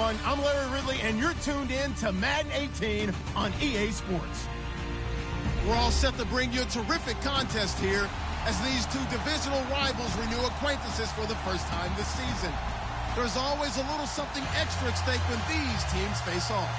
everyone. I'm Larry Ridley, and you're tuned in to Madden 18 on EA Sports. We're all set to bring you a terrific contest here as these two divisional rivals renew acquaintances for the first time this season. There's always a little something extra at stake when these teams face off.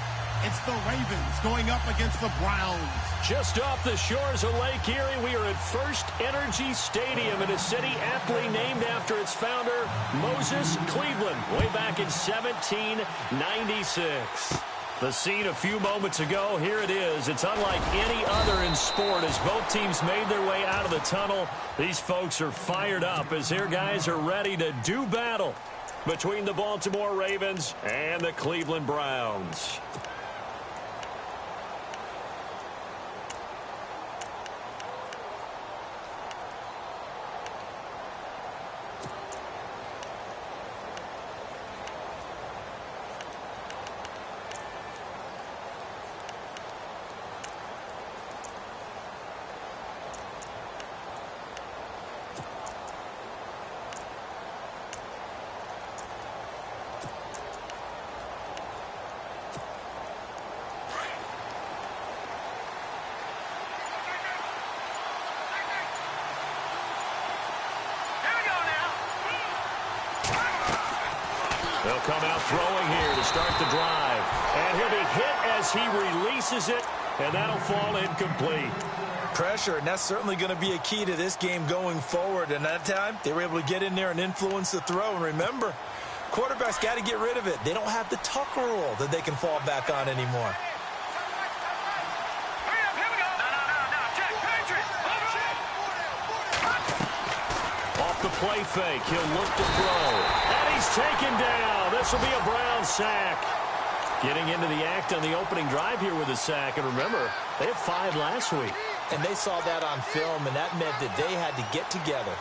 It's the Ravens going up against the Browns. Just off the shores of Lake Erie, we are at First Energy Stadium in a city aptly named after its founder, Moses Cleveland, way back in 1796. The scene a few moments ago, here it is. It's unlike any other in sport as both teams made their way out of the tunnel. These folks are fired up as their guys are ready to do battle between the Baltimore Ravens and the Cleveland Browns. They'll come out throwing here to start the drive. And he'll be hit as he releases it, and that'll fall incomplete. Pressure, and that's certainly going to be a key to this game going forward. And that time, they were able to get in there and influence the throw. And remember, quarterbacks got to get rid of it. They don't have the Tucker rule that they can fall back on anymore. Off the play fake, he'll look to throw. And he's taken down. This will be a Brown sack. Getting into the act on the opening drive here with a sack. And remember, they had 5 last week. And they saw that on film, and that meant that they had to get together.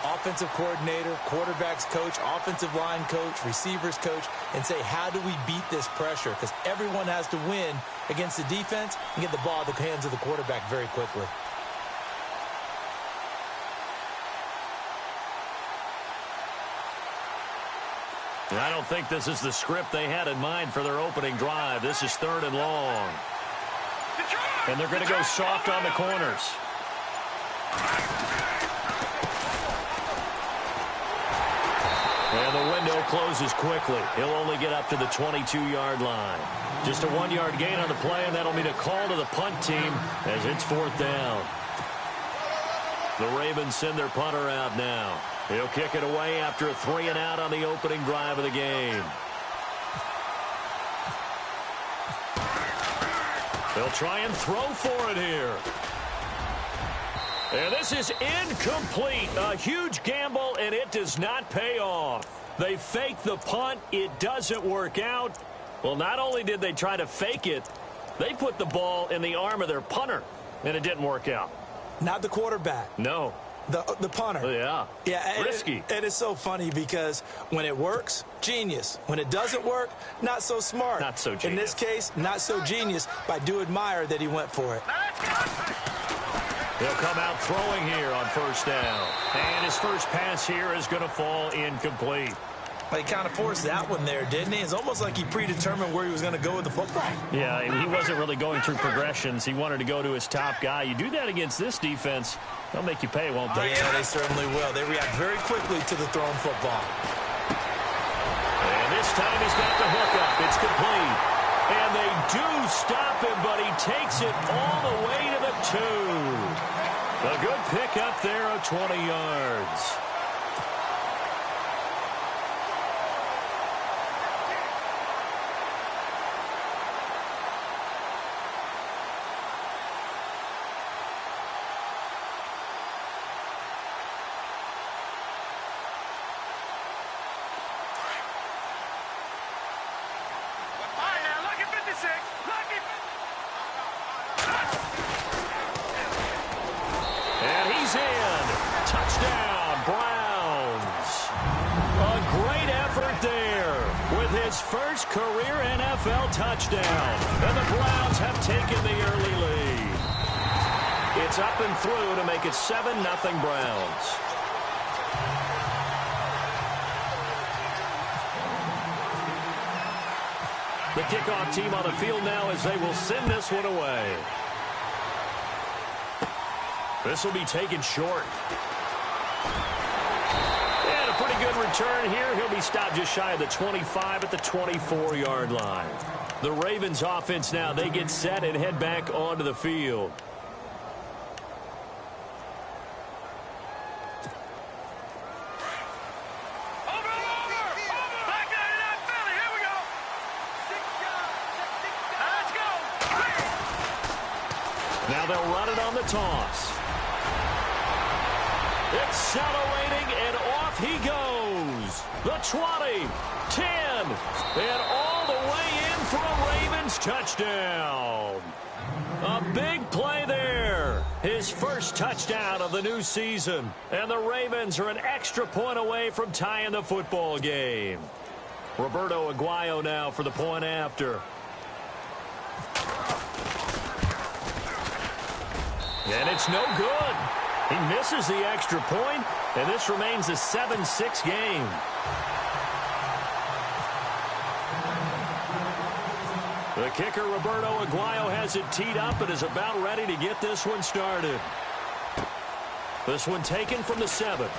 Offensive coordinator, quarterbacks coach, offensive line coach, receivers coach, and say, how do we beat this pressure? Because everyone has to win against the defense and get the ball in the hands of the quarterback very quickly. I don't think this is the script they had in mind for their opening drive. This is 3rd and long. And they're going to go soft on the corners. And the window closes quickly. He'll only get up to the 22-yard line. Just a 1-yard gain on the play, and that'll mean a call to the punt team as it's 4th down. The Ravens send their punter out now. He'll kick it away after a 3-and-out on the opening drive of the game. They'll try and throw for it here. And this is incomplete. A huge gamble, and it does not pay off. They fake the punt. It doesn't work out. Well, not only did they try to fake it, they put the ball in the arm of their punter, and it didn't work out. Not the quarterback. No. The punter. Yeah. Yeah. Risky. It is so funny because when it works, genius. When it doesn't work, not so smart. Not so genius. In this case, not so genius, but I do admire that he went for it. They'll come out throwing here on 1st down. And his first pass here is going to fall incomplete. He kind of forced that one there, didn't he? It's almost like he predetermined where he was going to go with the football. Yeah, he wasn't really going through progressions. He wanted to go to his top guy. You do that against this defense, they'll make you pay, won't they? Yeah, they certainly will. They react very quickly to the thrown football. And this time he's got the hook up. It's complete. And they do stop him, but he takes it all the way to the 2. A good pickup there of 20 yards. And he's in. Touchdown, Browns. A great effort there with his first career NFL touchdown. And the Browns have taken the early lead. It's up and through to make it 7-0 Browns. The kickoff team on the field now as they will send this one away. This will be taken short. And a pretty good return here. He'll be stopped just shy of the 25 at the 24-yard line. The Ravens offense now, they get set and head back onto the field. Now they'll run it on the toss. Accelerating, and off he goes. The 20, 10, and all the way in for a Ravens touchdown. A big play there. His first touchdown of the new season. And the Ravens are an extra point away from tying the football game. Roberto Aguayo now for the point after. And it's no good. He misses the extra point, and this remains a 7-6 game. The kicker, Roberto Aguayo, has it teed up and is about ready to get this one started. This one taken from the 7.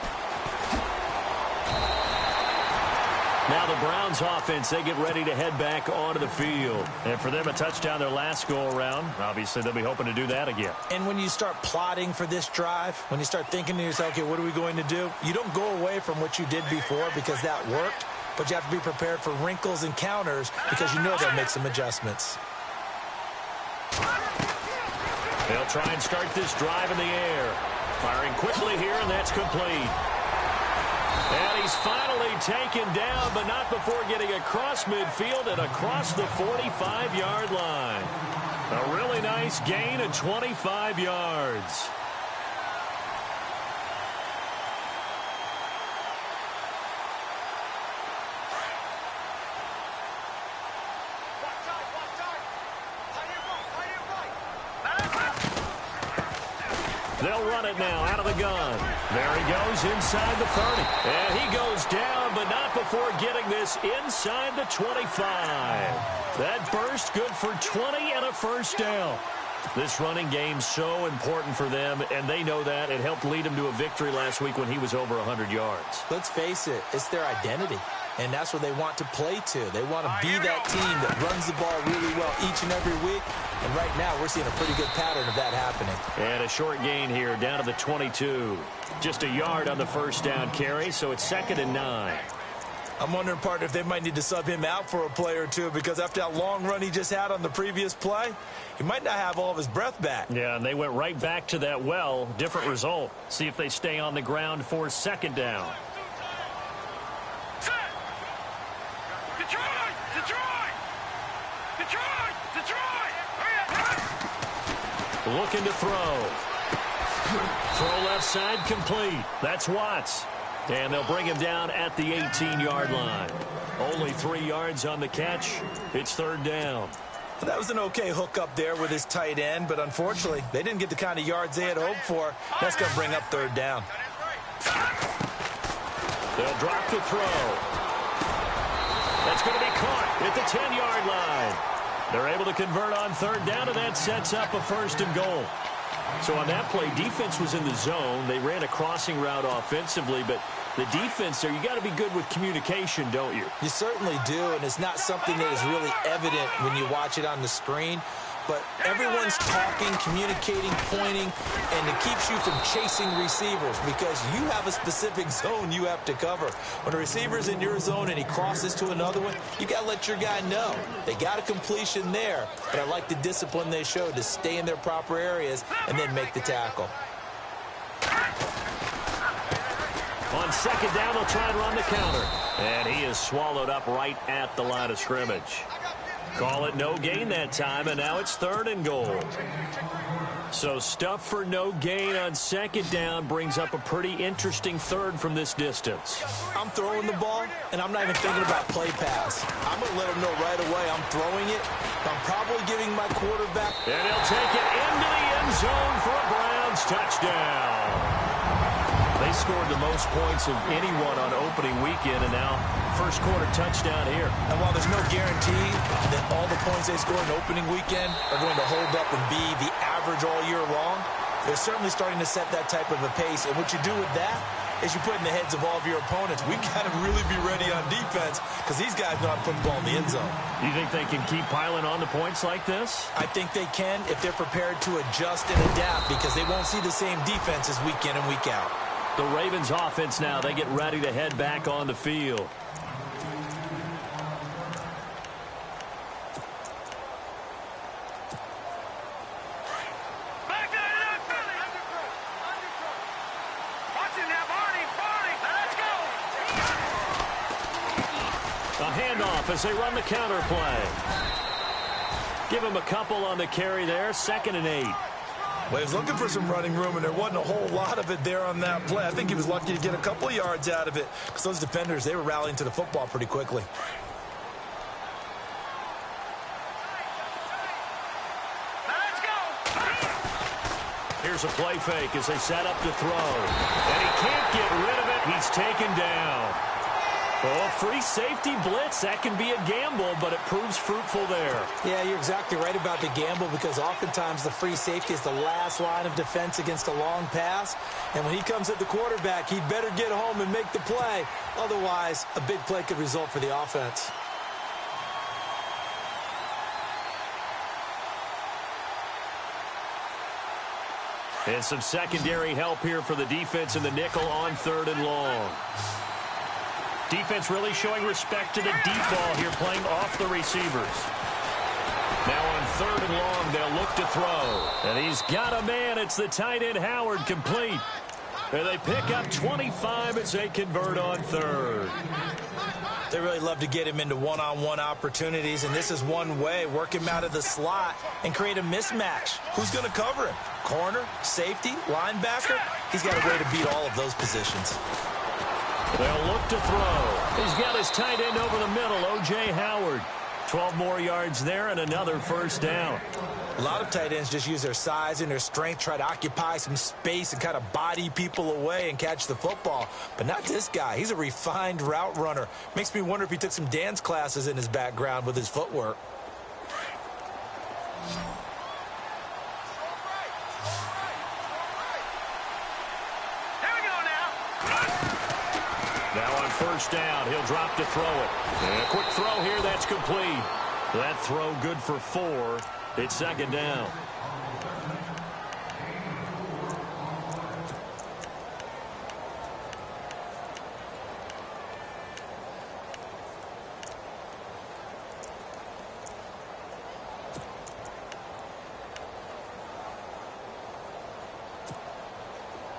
Now the Browns offense, they get ready to head back onto the field. And for them, a touchdown their last go-around. Obviously, they'll be hoping to do that again. And when you start plotting for this drive, when you start thinking to yourself, okay, what are we going to do? You don't go away from what you did before because that worked, but you have to be prepared for wrinkles and counters because you know they'll make some adjustments. They'll try and start this drive in the air. Firing quickly here, and that's complete. And he's finally taken down, but not before getting across midfield and across the 45-yard line. A really nice gain of 25 yards. They'll run it now out of the gun. There he goes inside the 30. And he goes down, but not before getting this inside the 25. That burst good for 20 and a first down. This running game's so important for them, and they know that. It helped lead them to a victory last week when he was over 100 yards. Let's face it, it's their identity. And that's what they want to play to. They want to be that team that runs the ball really well each and every week. And right now, we're seeing a pretty good pattern of that happening. And a short gain here, down to the 22. Just a yard on the first down carry, so it's 2nd and 9. I'm wondering, partner, if they might need to sub him out for a play or two, because after that long run he just had on the previous play, he might not have all of his breath back. Yeah, and they went right back to that well. Different result. See if they stay on the ground for 2nd down. Looking to throw. Throw left side complete. That's Watts. And they'll bring him down at the 18-yard line. Only 3 yards on the catch. It's 3rd down. That was an okay hook up there with his tight end, but unfortunately, they didn't get the kind of yards they had hoped for. That's going to bring up 3rd down. They'll drop the throw. That's going to be caught at the 10-yard line. They're able to convert on 3rd down, and that sets up a 1st and goal. So on that play, defense was in the zone. They ran a crossing route offensively, but the defense there, you got to be good with communication, don't you? You certainly do, and it's not something that is really evident when you watch it on the screen. But everyone's talking, communicating, pointing, and it keeps you from chasing receivers because you have a specific zone you have to cover. When a receiver's in your zone and he crosses to another one, you got to let your guy know. They got a completion there, but I like the discipline they showed to stay in their proper areas and then make the tackle. On 2nd down, they'll try and run the counter. And he is swallowed up right at the line of scrimmage. Call it no gain that time, and now it's 3rd and goal. So stuff for no gain on 2nd down brings up a pretty interesting 3rd from this distance. I'm throwing the ball, and I'm not even thinking about play pass. I'm going to let him know right away I'm throwing it. I'm probably giving my quarterback. And he'll take it into the end zone for a Browns touchdown. They scored the most points of anyone on opening weekend, and now first quarter touchdown here. And while there's no guarantee that all the points they scored in opening weekend are going to hold up and be the average all year long, they're certainly starting to set that type of a pace. And what you do with that is you put in the heads of all of your opponents, we got to really be ready on defense because these guys know how to put the ball in the end zone. You think they can keep piling on the points like this? I think they can if they're prepared to adjust and adapt because they won't see the same defenses week in and week out. The Ravens offense now, they get ready to head back on the field. As they run the counter play. Give him a couple on the carry there. 2nd and 8. Well, he was looking for some running room, and there wasn't a whole lot of it there on that play. I think he was lucky to get a couple of yards out of it because those defenders, they were rallying to the football pretty quickly. Let's go. Here's a play fake as they set up to throw. And he can't get rid of it. He's taken down. Oh, free safety blitz, that can be a gamble, but it proves fruitful there. Yeah, you're exactly right about the gamble because oftentimes the free safety is the last line of defense against a long pass. And when he comes at the quarterback, he'd better get home and make the play. Otherwise, a big play could result for the offense. And some secondary help here for the defense in the nickel on 3rd and long. Defense really showing respect to the deep ball here, playing off the receivers. Now on 3rd and long, they'll look to throw. And he's got a man. It's the tight end, Howard, complete. And they pick up 25 as they convert on 3rd. They really love to get him into one-on-one opportunities, and this is one way. Work him out of the slot and create a mismatch. Who's going to cover him? Corner, safety, linebacker? He's got a way to beat all of those positions. They'll look to throw. He's got his tight end over the middle, O.J. Howard. 12 more yards there and another first down. A lot of tight ends just use their size and their strength, try to occupy some space and kind of body people away and catch the football. But not this guy. He's a refined route runner. Makes me wonder if he took some dance classes in his background with his footwork. Now on first down, he'll drop to throw it. And a quick throw here, that's complete. That throw good for 4. It's 2nd down.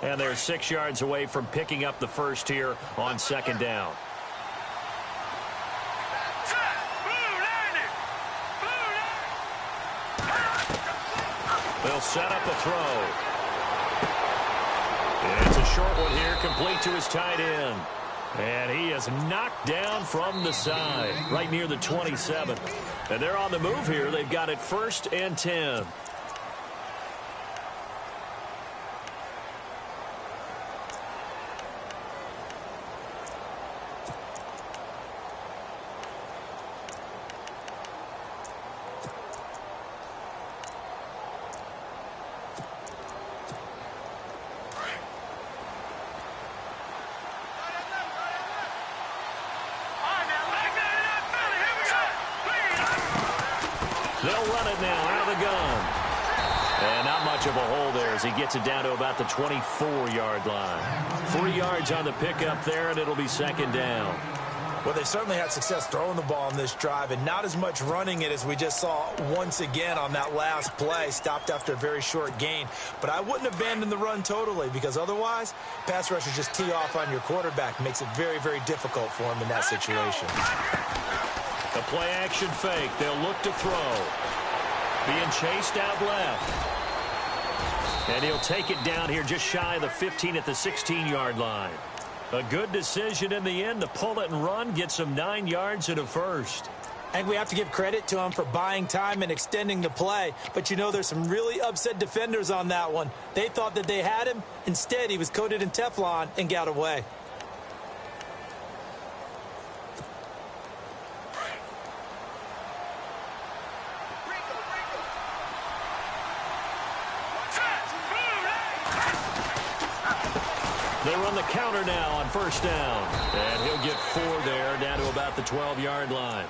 And they're 6 yards away from picking up the first here on 2nd down. They'll set up a throw. And it's a short one here, complete to his tight end. And he is knocked down from the side, right near the 27. And they're on the move here. They've got it 1st and 10. They'll run it now out of the gun. And not much of a hole there as he gets it down to about the 24-yard line. 3 yards on the pickup there, and it'll be 2nd down. Well, they certainly had success throwing the ball in this drive and not as much running it as we just saw once again on that last play. Stopped after a very short gain. But I wouldn't abandon the run totally because otherwise, pass rushers just tee off on your quarterback. Makes it very, very difficult for him in that situation. A play-action fake. They'll look to throw. Being chased out left. And he'll take it down here just shy of the 15 at the 16-yard line. A good decision in the end to pull it and run, get some 9 yards and a first. I think we have to give credit to him for buying time and extending the play. But, you know, there's some really upset defenders on that one. They thought that they had him. Instead, he was coated in Teflon and got away. They run the counter now on first down. And he'll get 4 there, down to about the 12-yard line.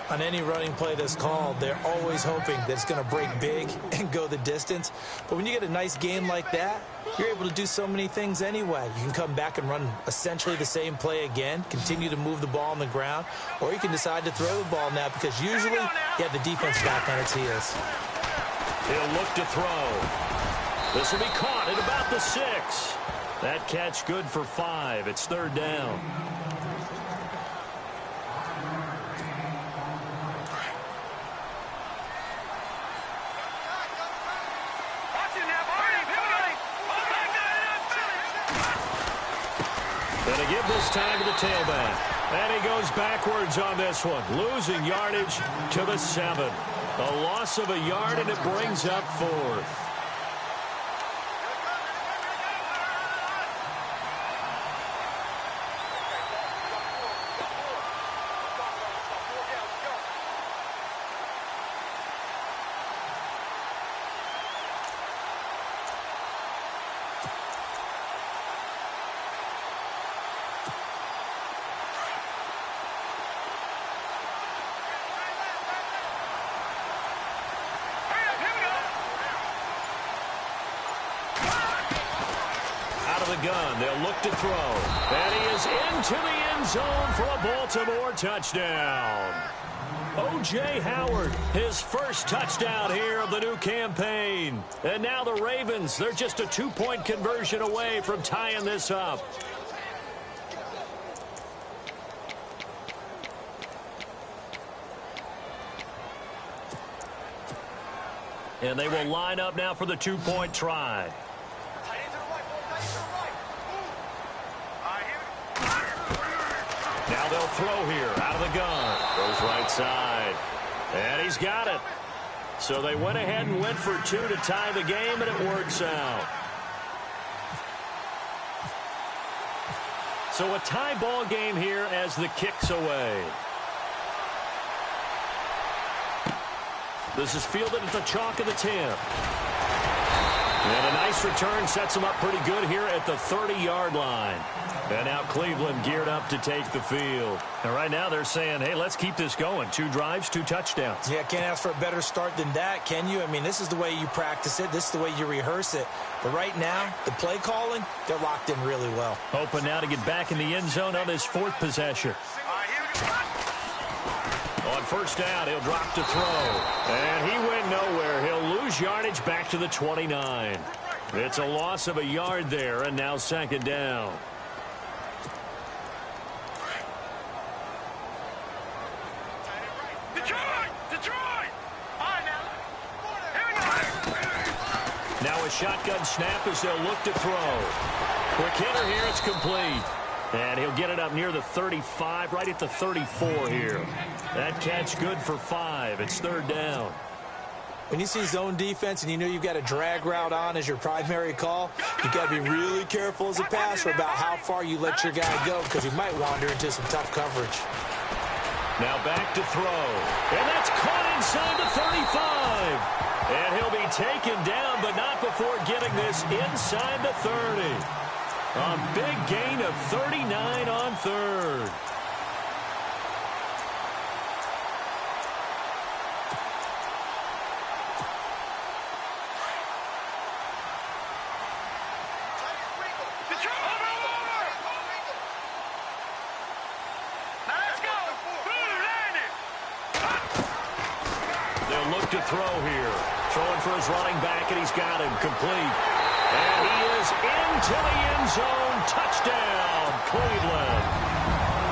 On any running play that's called, they're always hoping that it's going to break big and go the distance. But when you get a nice game like that, you're able to do so many things anyway. You can come back and run essentially the same play again, continue to move the ball on the ground, or you can decide to throw the ball now because usually you have the defense back on its heels. He'll look to throw. This will be caught at about the 6. That catch good for 5. It's 3rd down. Gonna give this time to the tailback. And he goes backwards on this one, losing yardage to the 7. A loss of a yard, and it brings up 4th. Gun. They'll look to throw. And he is into the end zone for a Baltimore touchdown. O.J. Howard, his first touchdown here of the new campaign. And now the Ravens, they're just a 2-point conversion away from tying this up. And they will line up now for the 2-point try. Now they'll throw here out of the gun. Goes right side. And he's got it. So they went ahead and went for 2 to tie the game, and it works out. So a tie ball game here as the kick's away. This is fielded at the chalk of the 10. And a nice return sets them up pretty good here at the 30-yard line. And now Cleveland geared up to take the field. And right now they're saying, hey, let's keep this going. 2 drives, 2 touchdowns. Yeah, can't ask for a better start than that, can you? I mean, this is the way you practice it. This is the way you rehearse it. But right now, the play calling, they're locked in really well. Hoping now to get back in the end zone on his 4th possession. On first down, he'll drop to throw. And he went nowhere. He'll lose yardage back to the 29. It's a loss of a yard there, and now 2nd down. Now a shotgun snap as they'll look to throw. Quick hitter here, it's complete. And he'll get it up near the 35, right at the 34 here. That catch good for 5. It's 3rd down. When you see zone defense and you know you've got a drag route on as your primary call, you've got to be really careful as a passer about how far you let your guy go because he might wander into some tough coverage. Now back to throw. And that's caught inside the 35. And he'll be taken down, but not before getting this inside the 30. A big gain of 39 on 3rd. They'll look to throw here. Throwing for his running back, and he's got him complete. And he is into the end zone. Touchdown, Cleveland.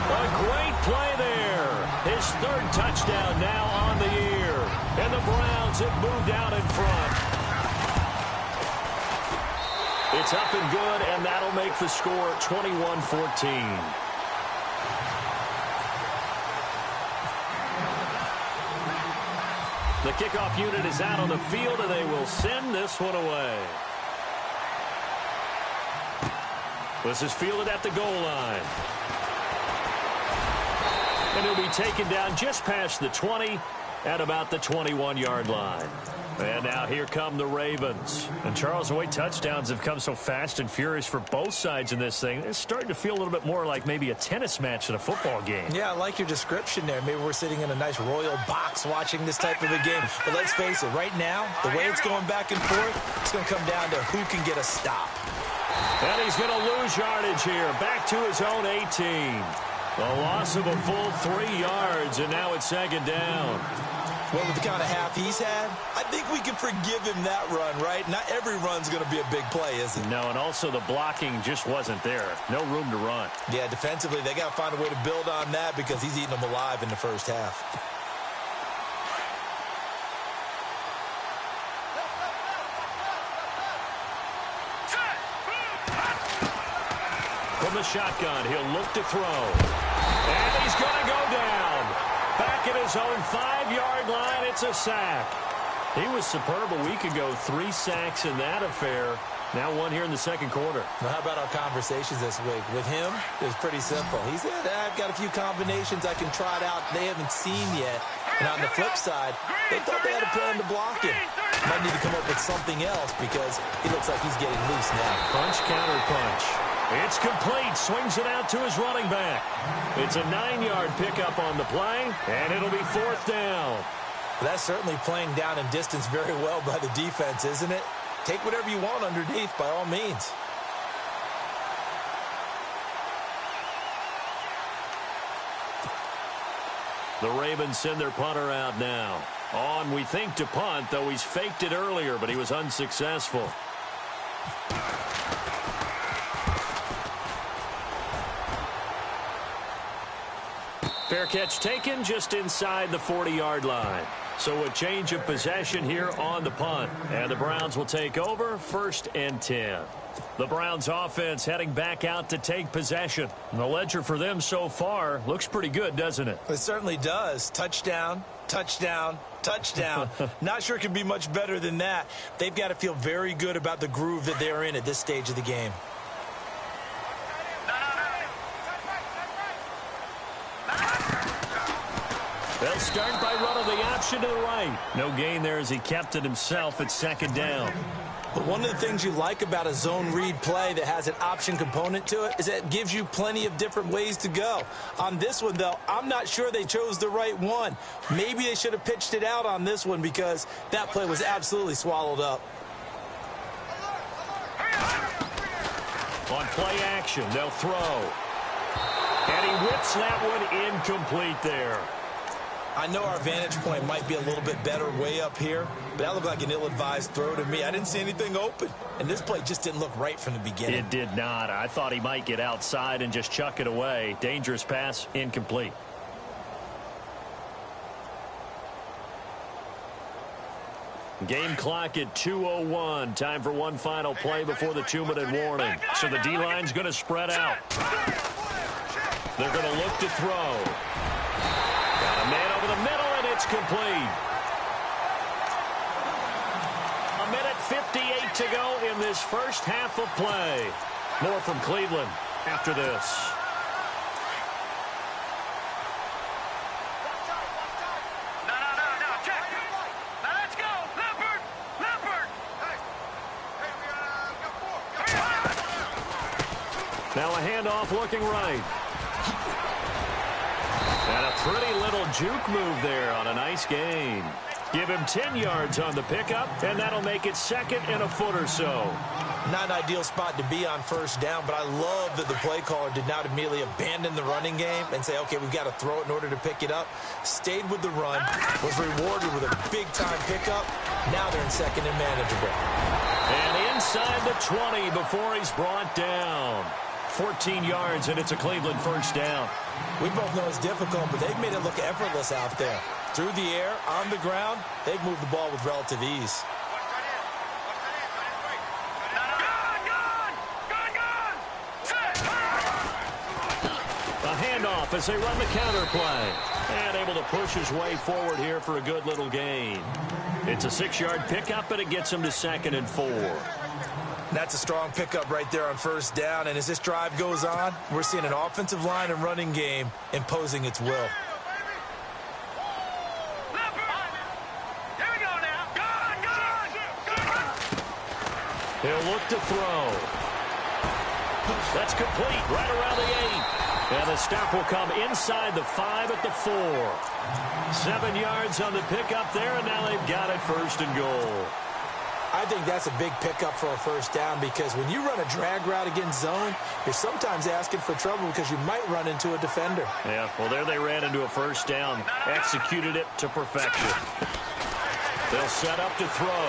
A great play there. His 3rd touchdown now on the year. And the Browns have moved out in front. It's up and good, and that'll make the score 21-14. The kickoff unit is out on the field, and they will send this one away. This is fielded at the goal line. And he'll be taken down just past the 20 at about the 21-yard line. And now here come the Ravens. And Charles, the way touchdowns have come so fast and furious for both sides in this thing, it's starting to feel a little bit more like maybe a tennis match than a football game. Yeah, I like your description there. Maybe we're sitting in a nice royal box watching this type of a game. But let's face it, right now, the way it's going back and forth, it's going to come down to who can get a stop. And he's going to lose yardage here. Back to his own 18. A loss of a full 3 yards, and now it's second down. Well, with the kind of half he's had, I think we can forgive him that run, right? Not every run's going to be a big play, is it? No, and also the blocking just wasn't there. No room to run. Yeah, defensively, they got to find a way to build on that because he's eating them alive in the first half. From the shotgun, he'll look to throw. And he's going to go down. Back at his own 5-yard line, it's a sack. He was superb a week ago. 3 sacks in that affair. Now 1 here in the second quarter. Now, how about our conversations this week? With him, it was pretty simple. He said, I've got a few combinations I can try it out they haven't seen yet. And on the flip side, they thought they had a plan to block him. Might need to come up with something else because he looks like he's getting loose now. Punch, counter punch. It's complete. Swings it out to his running back. It's a 9-yard pickup on the play, and it'll be 4th down. That's certainly playing down in distance very well by the defense, isn't it? Take whatever you want underneath, by all means. The Ravens send their punter out now. On, we think, to punt, though he's faked it earlier, but he was unsuccessful. Fair catch taken just inside the 40-yard line. So a change of possession here on the punt. And the Browns will take over 1st and 10. The Browns offense heading back out to take possession. And the ledger for them so far looks pretty good, doesn't it? It certainly does. Touchdown, touchdown, touchdown. Not sure it can be much better than that. They've got to feel very good about the groove that they're in at this stage of the game. They'll start by running the option to the right. No gain there as he kept it himself at 2nd down. But one of the things you like about a zone read play that has an option component to it is that it gives you plenty of different ways to go. On this one, though, I'm not sure they chose the right one. Maybe they should have pitched it out on this one because that play was absolutely swallowed up. On play action, they'll throw. And he whips that one incomplete there. I know our vantage point might be a little bit better way up here, but that looked like an ill-advised throw to me. I didn't see anything open, and this play just didn't look right from the beginning. It did not. I thought he might get outside and just chuck it away. Dangerous pass, incomplete. Game clock at 2:01. Time for one final play before the 2-minute warning. So the D-line's going to spread out. They're going to look to throw. Got a man over the middle, and it's complete. 1:58 to go in this first half of play. More from Cleveland after this. Now a handoff looking right. And a pretty little juke move there on a nice gain. Give him 10 yards on the pickup, and that'll make it second and a foot or so. Not an ideal spot to be on first down, but I love that the play caller did not immediately abandon the running game and say, okay, we've got to throw it in order to pick it up. Stayed with the run, was rewarded with a big-time pickup. Now they're in second and manageable. And inside the 20 before he's brought down. 14 yards, and it's a Cleveland first down. We both know it's difficult, but they've made it look effortless out there. Through the air, on the ground, they've moved the ball with relative ease. A handoff as they run the counter play. And able to push his way forward here for a good little gain. It's a 6-yard pickup, and it gets him to 2nd and 4. That's a strong pickup right there on first down. And as this drive goes on, we're seeing an offensive line and running game imposing its will. He'll look to throw. That's complete right around the 8. And the stop will come inside the 5 at the 4. 7 yards on the pickup there, and now they've got it 1st and goal. I think that's a big pickup for a first down because when you run a drag route against zone, you're sometimes asking for trouble because you might run into a defender. Yeah, well, there they ran into a first down. Executed it to perfection. They'll set up to throw.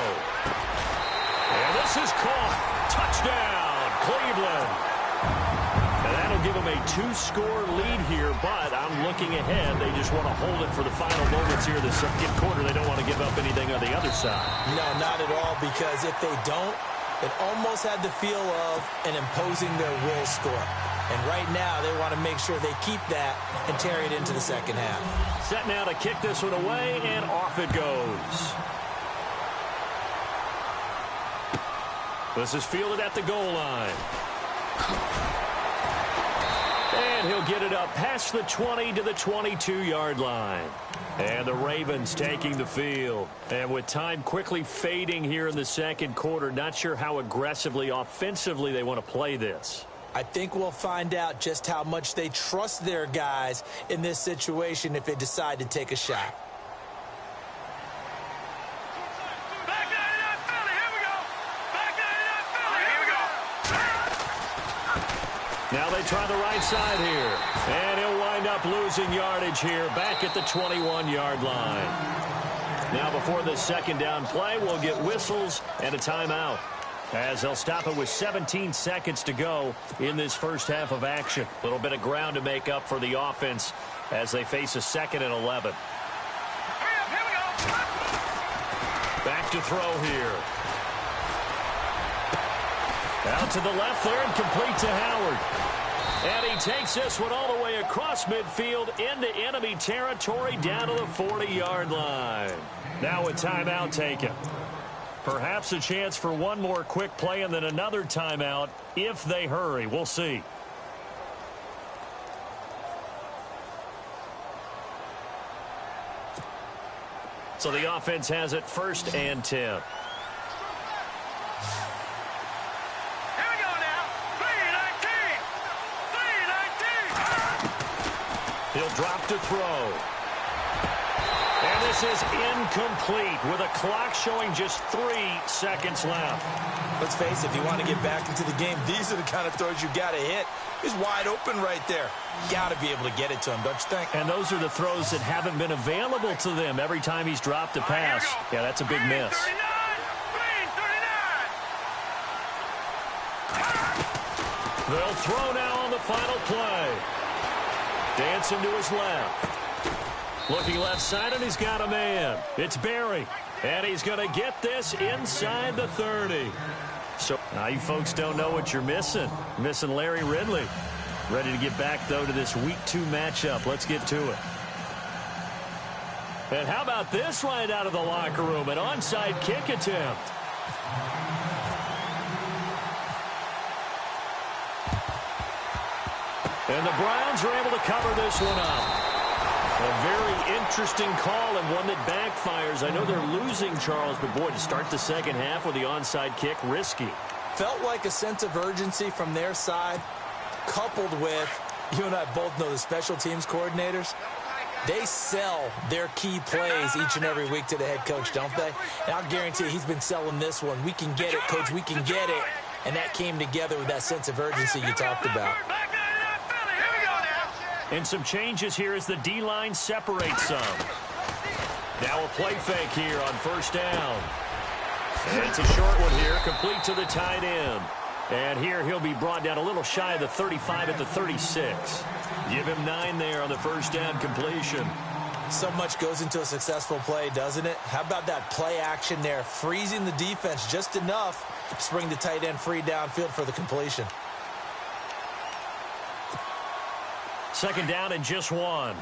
And this is caught. Touchdown, Cleveland. And that'll give them a 2-score lead here, but I'm looking ahead. They just want to hold it for the final moments here the second quarter. They don't want to give up anything on the other side. No, not at all, because if they don't, it almost had the feel of an imposing their will score. And right now, they want to make sure they keep that and carry it into the second half. Set now to kick this one away, and off it goes. This is fielded at the goal line. And he'll get it up past the 20 to the 22-yard line. And the Ravens taking the field. And with time quickly fading here in the second quarter, not sure how aggressively, offensively they want to play this. I think we'll find out just how much they trust their guys in this situation if they decide to take a shot. Now they try the right side here. And he'll wind up losing yardage here back at the 21-yard line. Now before the second down play, we'll get whistles and a timeout, as they'll stop it with 17 seconds to go in this first half of action. A little bit of ground to make up for the offense as they face a 2nd and 11. Back to throw here. Out to the left there and complete to Howard. And he takes this one all the way across midfield into enemy territory down to the 40-yard line. Now a timeout taken. Perhaps a chance for one more quick play and then another timeout if they hurry. We'll see. So the offense has it 1st and 10. He'll drop to throw. And this is incomplete with a clock showing just 3 seconds left. Let's face it, if you want to get back into the game, these are the kind of throws you got to hit. He's wide open right there. Got to be able to get it to him, don't you think? And those are the throws that haven't been available to them every time he's dropped a pass. Yeah, that's a big miss. They'll throw now on the final play. Dancing to his left. Looking left side, and he's got a man. It's Barry. And he's going to get this inside the 30. So now you folks don't know what you're missing. Missing Larry Ridley. Ready to get back, though, to this Week 2 matchup. Let's get to it. And how about this right out of the locker room? An onside kick attempt. And the Browns are able to cover this one up. A very interesting call and one that backfires. I know they're losing, Charles, but boy, to start the second half with the onside kick, risky. Felt like a sense of urgency from their side, coupled with, you and I both know the special teams coordinators. They sell their key plays each and every week to the head coach, don't they? And I'll guarantee you he's been selling this one. We can get it, coach, we can get it. And that came together with that sense of urgency you talked about. And some changes here as the D-line separates some. Now a play fake here on first down. And it's a short one here, complete to the tight end. And here he'll be brought down a little shy of the 35 at the 36. Give him 9 there on the first down completion. So much goes into a successful play, doesn't it? How about that play action there, freezing the defense just enough to bring the tight end free downfield for the completion. Second down and just 1.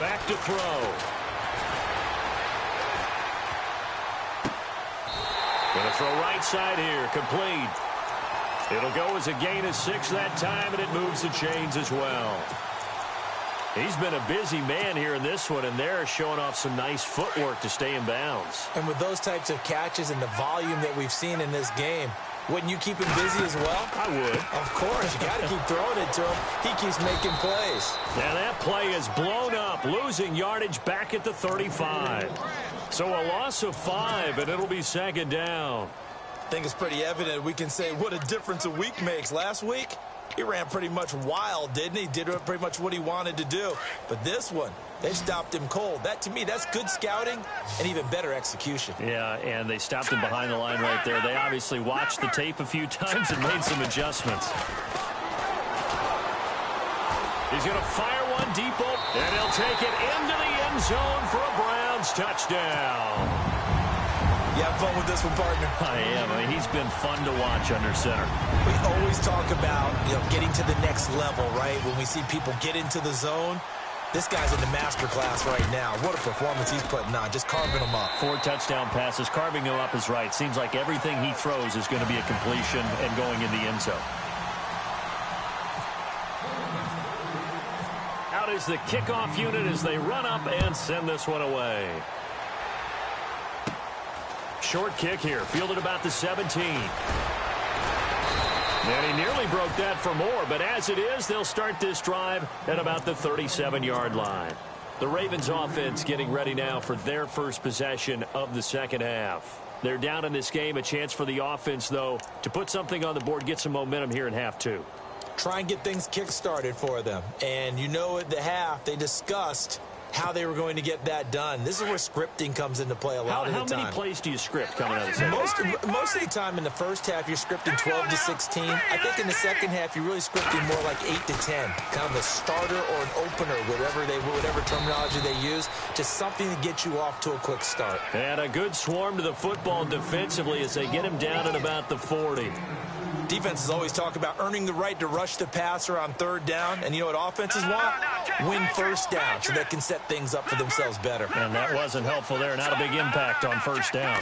Back to throw. Going to throw right side here. Complete. It'll go as a gain of 6 that time, and it moves the chains as well. He's been a busy man here in this one, and they're showing off some nice footwork to stay in bounds. And with those types of catches and the volume that we've seen in this game, wouldn't you keep him busy as well? I would. Of course. You got to keep throwing it to him. He keeps making plays. Now that play is blown up, losing yardage back at the 35. So a loss of 5, and it'll be second down. I think it's pretty evident we can say what a difference a week makes. Last week, he ran pretty much wild, didn't he? Did pretty much what he wanted to do. But this one, they stopped him cold. That, to me, that's good scouting and even better execution. Yeah, and they stopped him behind the line right there. They obviously watched the tape a few times and made some adjustments. He's going to fire one deep, and he'll take it into the end zone for a Browns touchdown. You have fun with this one, partner? I am. I mean, he's been fun to watch under center. We always talk about, getting to the next level, right? When we see people get into the zone, this guy's in the master class right now. What a performance he's putting on, just carving them up. 4 touchdown passes. Carving him up is right. Seems like everything he throws is going to be a completion and going in the end zone. Out is the kickoff unit as they run up and send this one away. Short kick here, fielded about the 17. And he nearly broke that for more, but as it is, they'll start this drive at about the 37-yard line. The Ravens offense getting ready now for their first possession of the second half. They're down in this game, a chance for the offense, though, to put something on the board, get some momentum here in half 2. Try and get things kick-started for them. And at the half, they discussed how they were going to get that done. This is where scripting comes into play a lot of the time. How many plays do you script coming out of the second? Most of the time in the first half, you're scripting 12 to 16. I think in the second half, you're really scripting more like 8 to 10. Kind of a starter or an opener, whatever terminology they use. Just something to get you off to a quick start. And a good swarm to the football defensively as they get him down at about the 40. Defenses always talk about earning the right to rush the passer on third down. And you know what offenses want? Win first down so they can set things up for themselves better. And that wasn't helpful there. Not a big impact on first down.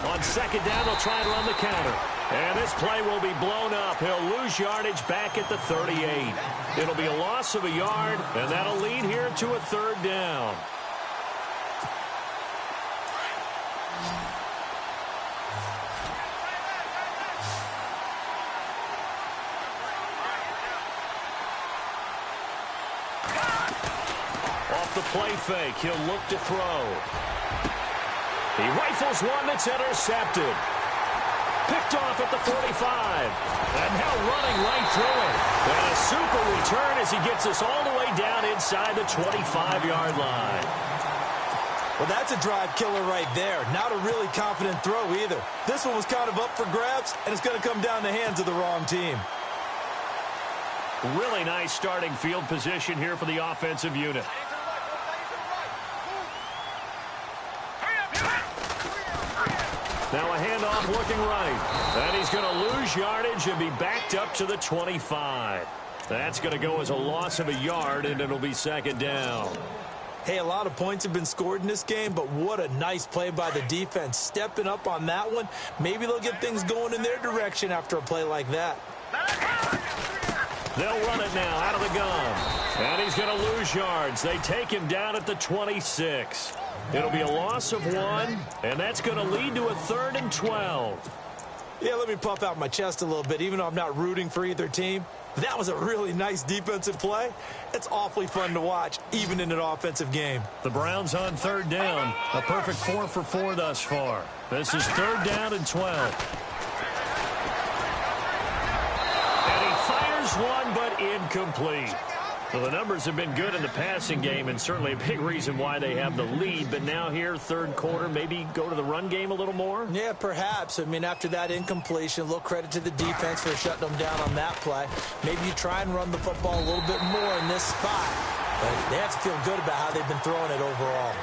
On second down, they'll try and run the counter. And this play will be blown up. He'll lose yardage back at the 38. It'll be a loss of a yard, and that'll lead here to a third down. The play fake. He'll look to throw. He rifles one that's intercepted. Picked off at the 45. And now running right through it. And a super return as he gets us all the way down inside the 25-yard line. Well, that's a drive killer right there. Not a really confident throw either. This one was kind of up for grabs, and it's going to come down the hands of the wrong team. Really nice starting field position here for the offensive unit. Now a handoff looking right. And he's going to lose yardage and be backed up to the 25. That's going to go as a loss of a yard, and it'll be second down. Hey, a lot of points have been scored in this game, but what a nice play by the defense. Stepping up on that one. Maybe they'll get things going in their direction after a play like that. They'll run it now out of the gun. And he's going to lose yards. They take him down at the 26. It'll be a loss of 1, and that's going to lead to a 3rd and 12. Yeah, let me puff out my chest a little bit, even though I'm not rooting for either team. That was a really nice defensive play. It's awfully fun to watch, even in an offensive game. The Browns on 3rd down. A perfect 4 for 4 thus far. This is 3rd down and 12. And he fires one, but incomplete. Well, the numbers have been good in the passing game, and certainly a big reason why they have the lead. But now here, third quarter, maybe go to the run game a little more? Yeah, perhaps. I mean, after that incompletion, a little credit to the defense for shutting them down on that play. Maybe you try and run the football a little bit more in this spot. But they have to feel good about how they've been throwing it overall.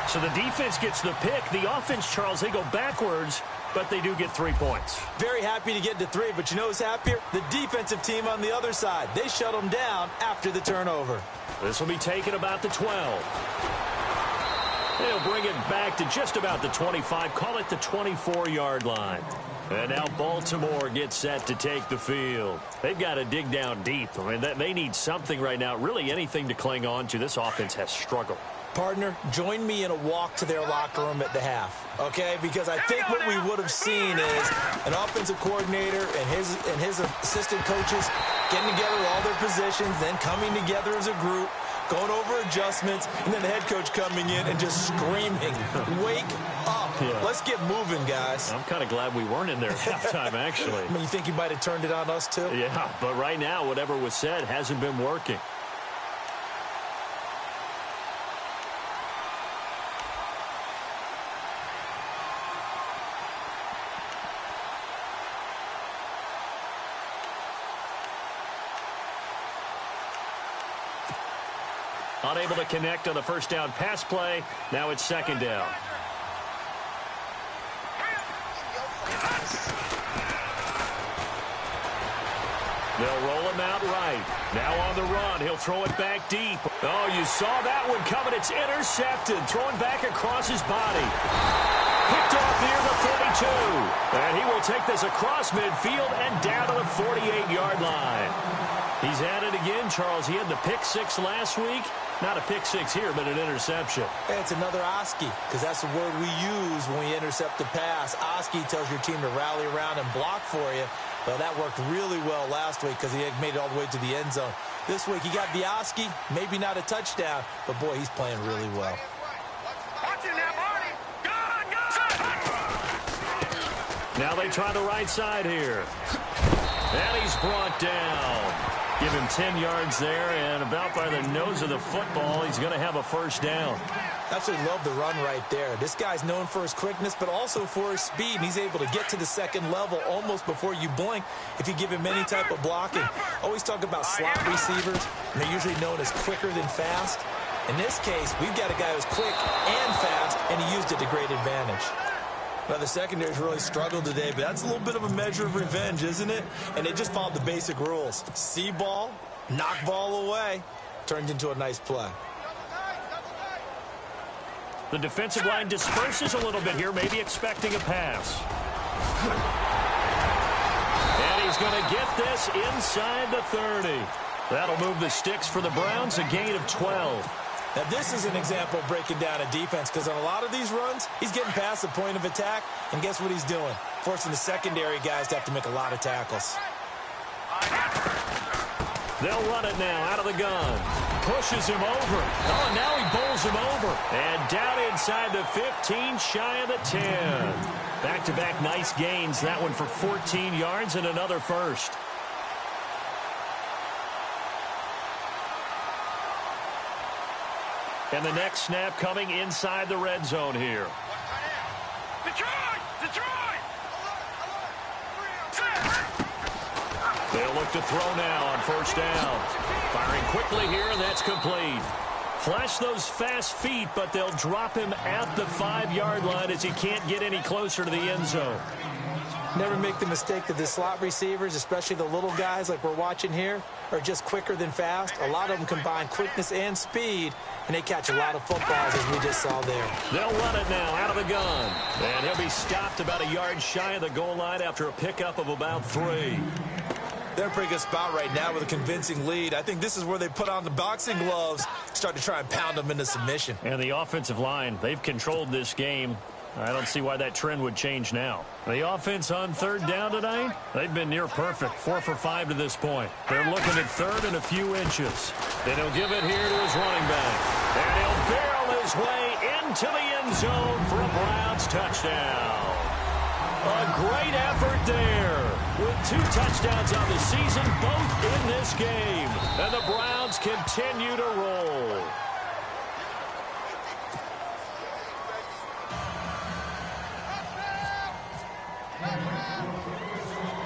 So the defense gets the pick. The offense, Charles, they go backwards, but they do get 3 points. Very happy to get to 3, but you know who's happier? The defensive team on the other side. They shut them down after the turnover. This will be taken about the 12. They'll bring it back to just about the 25. Call it the 24-yard line. And now Baltimore gets set to take the field. They've got to dig down deep. I mean, they need something right now, really anything to cling on to. This offense has struggled. Partner, join me in a walk to their locker room at the half, okay? Because I think what we would have seen is an offensive coordinator and his assistant coaches getting together all their positions, then coming together as a group, going over adjustments, and then the head coach coming in and just screaming, wake up. Yeah. Let's get moving, guys. I'm kind of glad we weren't in there at halftime, actually. I mean, you think he might have turned it on us, too? Yeah, but right now, whatever was said hasn't been working. Unable to connect on the first down pass play. Now it's second down. They'll roll him out right. Now on the run. He'll throw it back deep. Oh, you saw that one coming. It's intercepted. Thrown back across his body. Picked off near the 32. And he will take this across midfield and down to the 48-yard line. He's at it again, Charles. He had the pick six last week. Not a pick six here, but an interception. Hey, it's another Oski, because that's the word we use when we intercept the pass. Oski tells your team to rally around and block for you. But that worked really well last week because he had made it all the way to the end zone. This week, he got the Oski, maybe not a touchdown, but, boy, he's playing really well. Now they try the right side here. And he's brought down. Give him 10 yards there, and about by the nose of the football, he's going to have a first down. Absolutely love the run right there. This guy's known for his quickness, but also for his speed, and he's able to get to the second level almost before you blink if you give him any type of blocking. Always talk about slot receivers, and they're usually known as quicker than fast. In this case, we've got a guy who's quick and fast, and he used it to great advantage. Now, the secondary's really struggled today, but that's a little bit of a measure of revenge, isn't it? And they just followed the basic rules. See ball, knock ball away, turned into a nice play. The defensive line disperses a little bit here, maybe expecting a pass. And he's going to get this inside the 30. That'll move the sticks for the Browns, a gain of 12. Now, this is an example of breaking down a defense because on a lot of these runs, he's getting past the point of attack, and guess what he's doing? Forcing the secondary guys to have to make a lot of tackles. They'll run it now out of the gun. Pushes him over. Oh, now he bowls him over. And down inside the 15, shy of the 10. Back-to-back nice gains. That one for 14 yards and another first. And the next snap coming inside the red zone here. Detroit! They'll look to throw now on first down. Firing quickly here, and that's complete. Flash those fast feet, but they'll drop him at the 5-yard line as he can't get any closer to the end zone. Never make the mistake that the slot receivers, especially the little guys like we're watching here, are just quicker than fast. A lot of them combine quickness and speed, and they catch a lot of footballs as we just saw there. They'll run it now out of the gun. And he'll be stopped about a yard shy of the goal line after a pickup of about 3. They're in a pretty good spot right now with a convincing lead. I think this is where they put on the boxing gloves, start to try and pound them into submission. And the offensive line, they've controlled this game. I don't see why that trend would change now. The offense on third down tonight, they've been near perfect. 4 for 5 to this point. They're looking at third and a few inches. Then he'll give it here to his running back. And he'll barrel his way into the end zone for a Browns touchdown. A great effort there with 2 touchdowns on the season, both in this game. And the Browns continue to roll.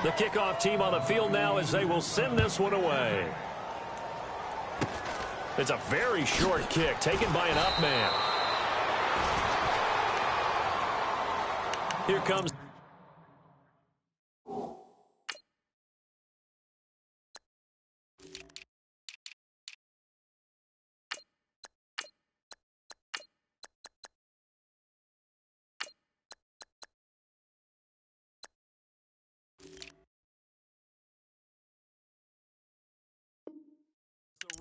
The kickoff team on the field now as they will send this one away. It's a very short kick taken by an up man. Here comes...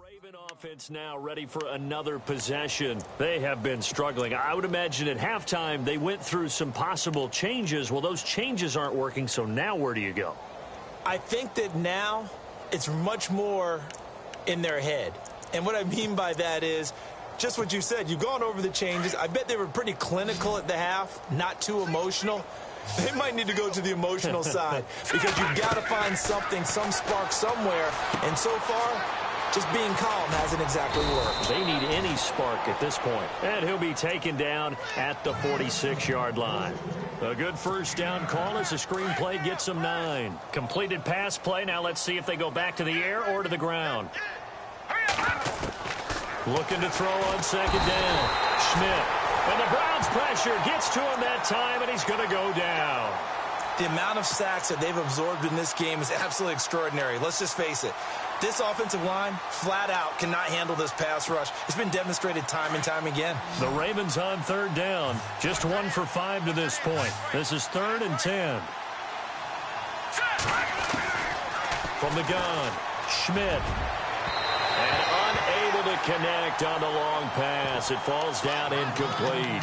Raven offense now ready for another possession. They have been struggling. I would imagine at halftime they went through some possible changes. Well, those changes aren't working, so now where do you go? I think that now it's much more in their head. And what I mean by that is just what you said. You've gone over the changes. I bet they were pretty clinical at the half, not too emotional. They might need to go to the emotional side because you've got to find something, some spark somewhere. And so far, just being calm hasn't exactly worked. They need any spark at this point. And he'll be taken down at the 46-yard line. A good first down call as the screen play gets them 9. Completed pass play. Now let's see if they go back to the air or to the ground. Looking to throw on second down. Schmidt. And the Browns pressure gets to him that time, and he's going to go down. The amount of sacks that they've absorbed in this game is absolutely extraordinary. Let's just face it. This offensive line, flat out, cannot handle this pass rush. It's been demonstrated time and time again. The Ravens on third down. Just 1 for 5 to this point. This is 3rd and 10. From the gun, Schmidt. And unable to connect on the long pass. It falls down incomplete.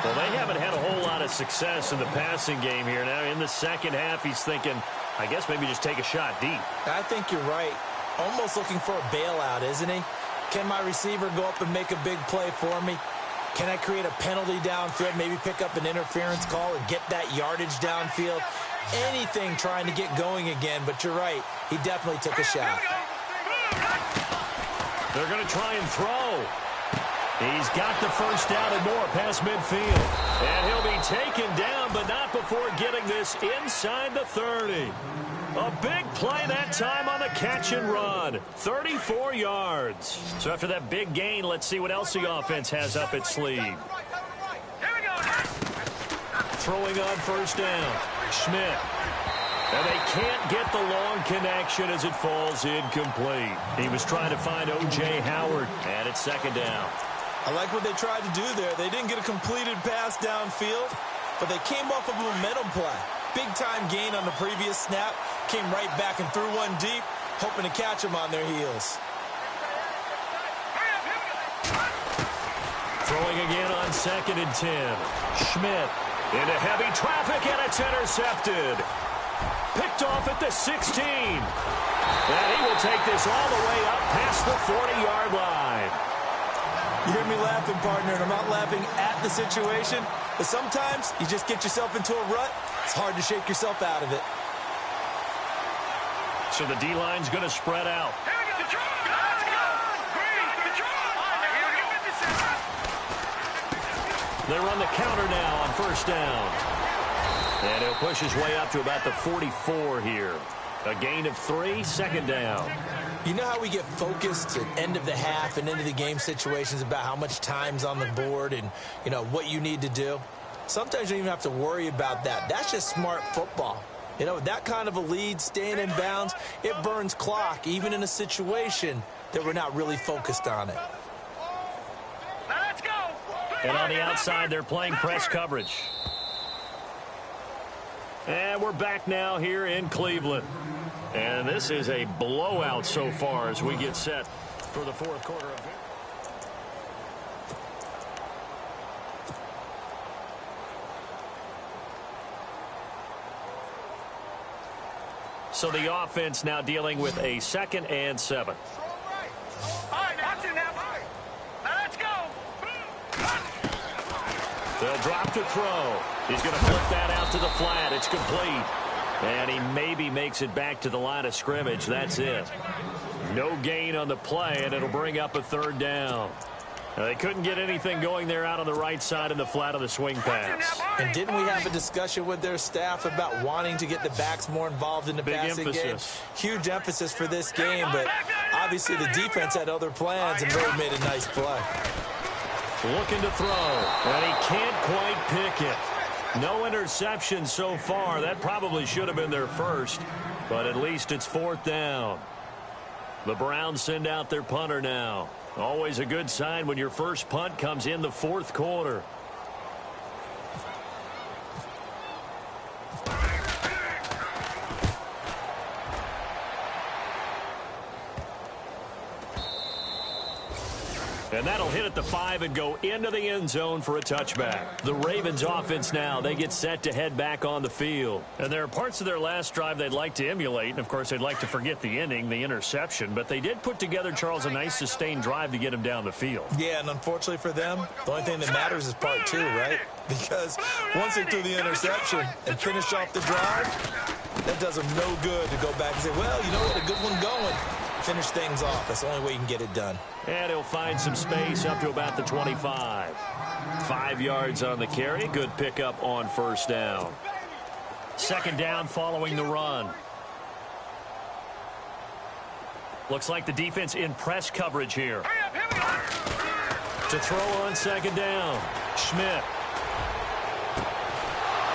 Well, they haven't had a whole lot of success in the passing game here. Now, in the second half, he's thinking, I guess maybe just take a shot deep. I think you're right. Almost looking for a bailout, isn't he? Can my receiver go up and make a big play for me? Can I create a penalty downfield, maybe pick up an interference call and get that yardage downfield? Anything trying to get going again, but you're right. He definitely took a shot. They're going to try and throw. He's got the first down and more past midfield. And he'll be taken down, but not before getting this inside the 30. A big play that time on the catch and run. 34 yards. So after that big gain, let's see what else the offense has up its sleeve. Throwing on first down. Schmidt. And they can't get the long connection as it falls incomplete. He was trying to find O.J. Howard. And it's second down. I like what they tried to do there. They didn't get a completed pass downfield, but they came off of a momentum play. Big-time gain on the previous snap. Came right back and threw one deep, hoping to catch them on their heels. Throwing again on 2nd and 10. Schmidt into heavy traffic, and it's intercepted. Picked off at the 16. And he will take this all the way up past the 40-yard line. You hear me laughing, partner, and I'm not laughing at the situation, but sometimes you just get yourself into a rut. It's hard to shake yourself out of it. So the D-line's going to spread out. They run the counter now on first down. And he'll push his way up to about the 44 here. A gain of 3, second down. You know how we get focused at end of the half and into the game situations about how much time's on the board and, you know, what you need to do? Sometimes you don't even have to worry about that. That's just smart football. You know, that kind of a lead, staying in bounds, it burns clock, even in a situation that we're not really focused on it. Let's go. And on the outside, they're playing press coverage. And we're back now here in Cleveland. And this is a blowout so far as we get set for the fourth quarter of it. So the offense now dealing with a 2nd and 7. They'll drop to throw. He's going to flip that out to the flat. It's complete. And he maybe makes it back to the line of scrimmage. That's it. No gain on the play, and it'll bring up a 3rd down. They couldn't get anything going there out on the right side in the flat of the swing pass. And didn't we have a discussion with their staff about wanting to get the backs more involved in the passing game? Huge emphasis for this game, but obviously the defense had other plans and really made a nice play. Looking to throw, and he can't quite pick it. No interceptions so far. That probably should have been their first, but at least it's 4th down. The Browns send out their punter now. Always a good sign when your first punt comes in the 4th quarter. And that'll hit at the 5 and go into the end zone for a touchback. The Ravens offense now, they get set to head back on the field. And there are parts of their last drive they'd like to emulate. And, of course, they'd like to forget the inning, the interception. But they did put together, Charles, a nice sustained drive to get him down the field. Yeah, and unfortunately for them, the only thing that matters is part 2, right? Because once they threw the interception and finished off the drive, that does them no good to go back and say, well, you know what, a good one going. Finish things off. That's the only way you can get it done. And he'll find some space up to about the 25. 5 yards on the carry. Good pickup on 1st down. 2nd down following the run. Looks like the defense in press coverage here. To throw on 2nd down. Schmidt.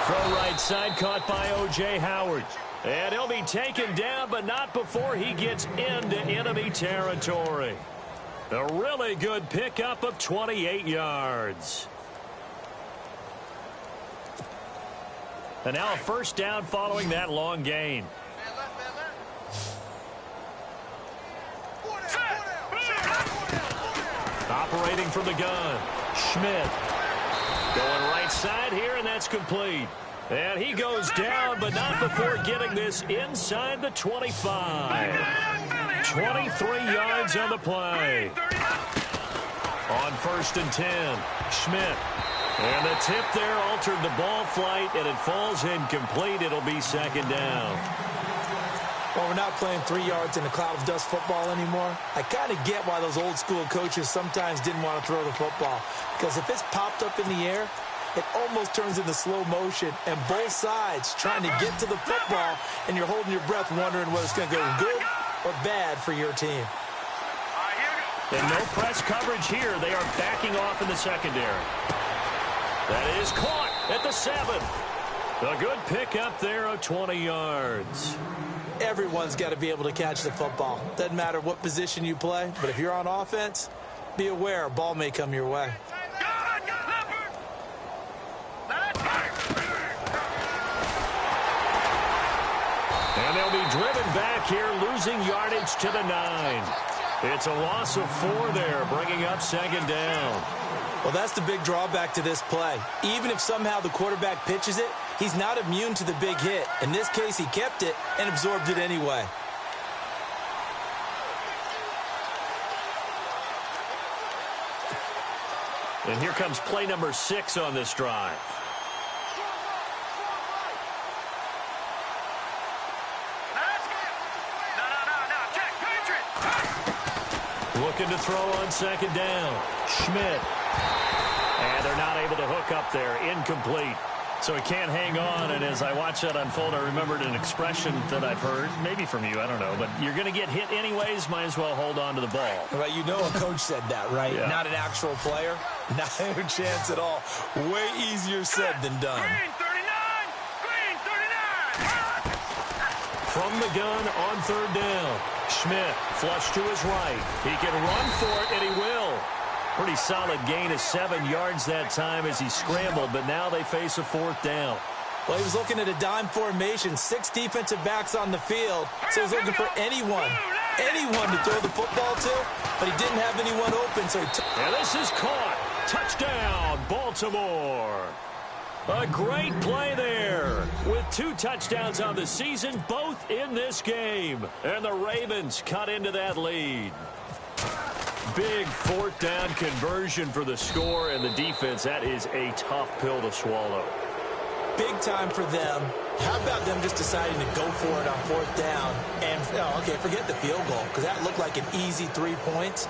Throw right side, caught by O.J. Howard. And he'll be taken down, but not before he gets into enemy territory. A really good pickup of 28 yards. And now a 1st down following that long gain. Operating from the gun. Schmidt. Going right side here, and that's complete. And he goes down, but not before getting this inside the 25. 23 yards on the play. On 1st and 10, Schmidt. And the tip there altered the ball flight, and it falls incomplete. It'll be 2nd down. Well, we're not playing 3 yards in a cloud of dust football anymore. I kind of get why those old school coaches sometimes didn't want to throw the football. Because if it's popped up in the air, it almost turns into slow motion, and both sides trying to get to the football, and you're holding your breath wondering whether it's going to go good or bad for your team. And no press coverage here. They are backing off in the secondary. That is caught at the 7. A good pickup there of 20 yards. Everyone's got to be able to catch the football. Doesn't matter what position you play, but if you're on offense, be aware a ball may come your way. And they'll be driven back here, losing yardage to the 9. It's a loss of 4 there, bringing up 2nd down. Well, that's the big drawback to this play. Even if somehow the quarterback pitches it, he's not immune to the big hit. In this case, he kept it and absorbed it anyway. And here comes play number 6 on this drive. Looking to throw on 2nd down. Schmidt. And they're not able to hook up there. Incomplete. So he can't hang on, and as I watch that unfold, I remembered an expression that I've heard, maybe from you, I don't know, but you're going to get hit anyways, might as well hold on to the ball. Well, you know a coach said that, right? Yeah. Not an actual player. Not a chance at all. Way easier said than done. Green 39! Green 39! From the gun on 3rd down. Schmidt, flush to his right. He can run for it, and he will. Pretty solid gain of 7 yards that time as he scrambled, but now they face a 4th down. Well, he was looking at a dime formation, 6 defensive backs on the field, so he was looking for anyone to throw the football to, but he didn't have anyone open, so he took. And this is caught. Touchdown, Baltimore. A great play there with 2 touchdowns on the season, both in this game. And the Ravens cut into that lead. Big 4th down conversion for the score, and the defense, that is a tough pill to swallow. Big time for them. How about them just deciding to go for it on 4th down? And, okay, forget the field goal, because that looked like an easy 3 points.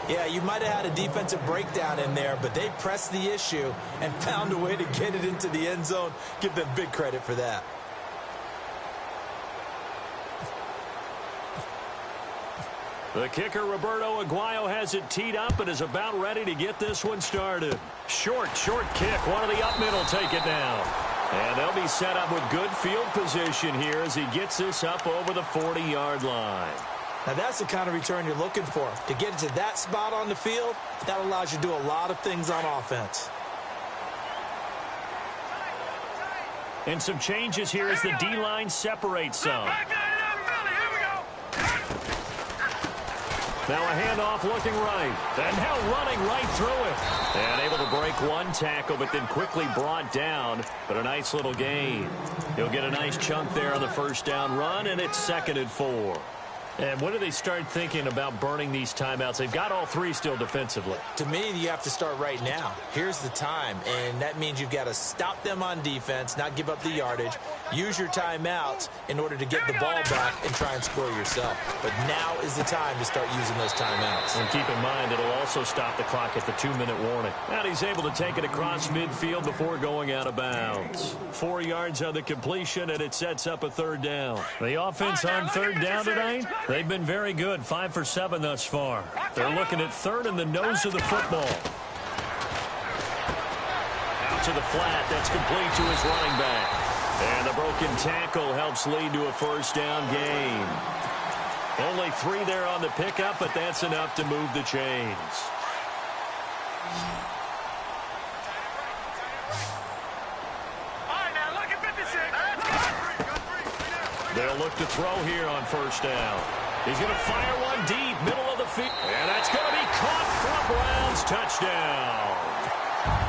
Yeah, you might have had a defensive breakdown in there, but they pressed the issue and found a way to get it into the end zone. Give them big credit for that. The kicker, Roberto Aguayo, has it teed up and is about ready to get this one started. Short kick. One of the up middle take it down. And they'll be set up with good field position here as he gets this up over the 40-yard line. Now, that's the kind of return you're looking for. To get to that spot on the field, that allows you to do a lot of things on offense. And some changes here as the D-line separates some. Now a handoff looking right. And now running right through it. And able to break one tackle, but then quickly brought down. But a nice little gain. He'll get a nice chunk there on the first down run, and it's 2nd and 4. And when do they start thinking about burning these timeouts? They've got all three still defensively. To me, you have to start right now. Here's the time, and that means you've got to stop them on defense, not give up the yardage, use your timeouts in order to get the ball back and try and score yourself. But now is the time to start using those timeouts. And keep in mind, it'll also stop the clock at the 2-minute warning. And he's able to take it across midfield before going out of bounds. 4 yards on the completion, and it sets up a 3rd down. The offense on 3rd down tonight? They've been very good, 5 for 7 thus far. They're looking at 3rd in the nose of the football. Out to the flat, that's complete to his running back. And the broken tackle helps lead to a 1st down gain. Only 3 there on the pickup, but that's enough to move the chains. They'll look to throw here on 1st down. He's going to fire one deep, middle of the field. And that's going to be caught for a Browns touchdown.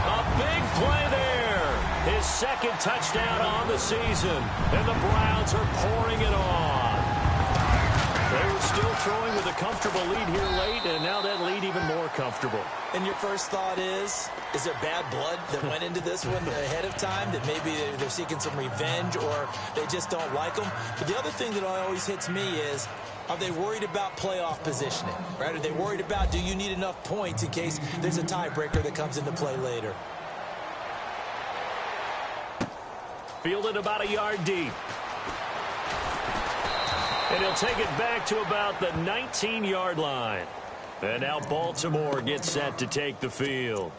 A big play there. His 2nd touchdown on the season. And the Browns are pouring it on. They were still throwing with a comfortable lead here late, and now that lead even more comfortable. And your first thought is there bad blood that went into this one ahead of time, that maybe they're seeking some revenge or they just don't like them? But the other thing that always hits me is, are they worried about playoff positioning? Right? Are they worried about, do you need enough points in case there's a tiebreaker that comes into play later? Fielded about a yard deep. And he'll take it back to about the 19-yard line. And now Baltimore gets set to take the field.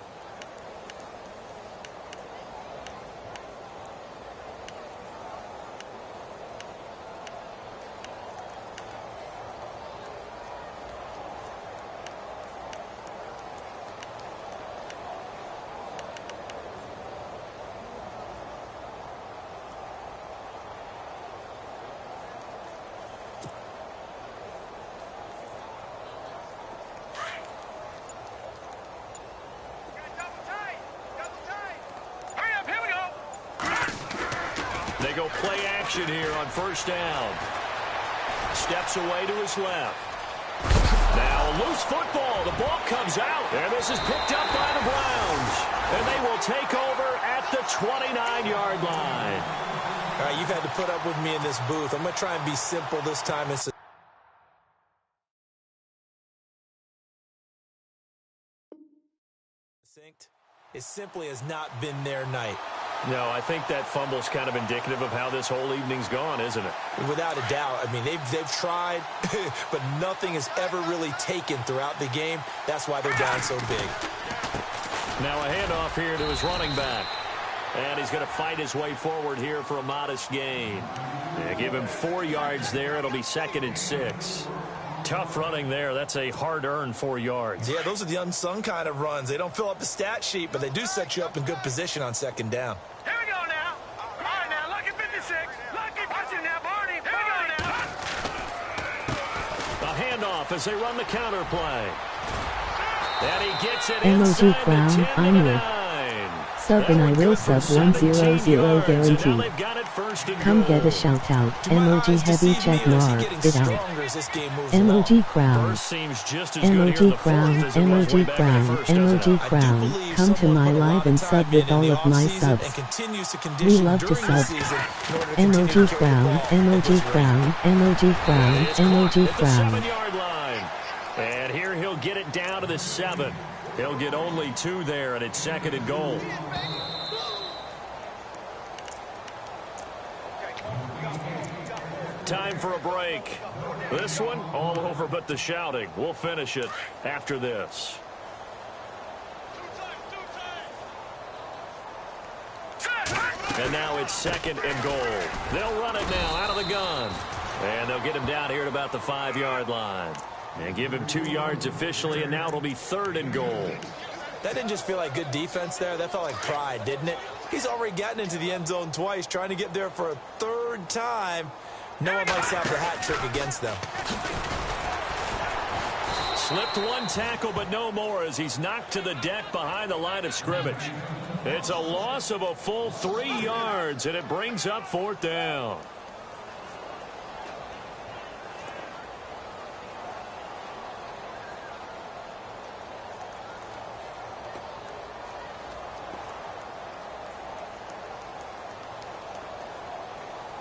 They go play action here on 1st down. Steps away to his left. Now loose football. The ball comes out. And this is picked up by the Browns. And they will take over at the 29-yard line. All right, you've had to put up with me in this booth. I'm going to try and be simple this time. It simply has not been their night. No, I think that fumble's kind of indicative of how this whole evening's gone, isn't it? Without a doubt. I mean, they've tried, but nothing has ever really taken throughout the game. That's why they're down so big. Now a handoff here to his running back. And he's going to fight his way forward here for a modest gain. Give him 4 yards there. It'll be 2nd and 6. Tough running there. That's a hard-earned 4 yards. Yeah, those are the unsung kind of runs. They don't fill up the stat sheet, but they do set you up in good position on 2nd down. Here we go now. All right, now, lucky 56. Lucky punching now, Barney. Here we go now. A handoff as they run the counter play. And he gets it MOG inside Brown, the 10 I'm and with 9. sub and I will sub 100 guaranteed. Come get a shout out. MOG heavy check mar it out. MOG Crown. MOG Crown. MOG Crown. MOG Crown. Come to my live and sub with all of my subs. We love to sub. MOG Crown. MOG Crown. MOG Crown. MOG Crown. And here he'll get it down to the 7. He'll get only 2 there, and it's 2nd and goal. Time for a break. This one, all over but the shouting. We'll finish it after this. Two time. And now it's 2nd and goal. They'll run it now out of the gun. And they'll get him down here at about the 5-yard line. And give him 2 yards officially, and now it'll be 3rd and goal. That didn't just feel like good defense there. That felt like pride, didn't it? He's already gotten into the end zone twice, trying to get there for a 3rd time. No one likes to have the hat trick against them. Slipped 1 tackle, but no more as he's knocked to the deck behind the line of scrimmage. It's a loss of a full 3 yards, and it brings up 4th down.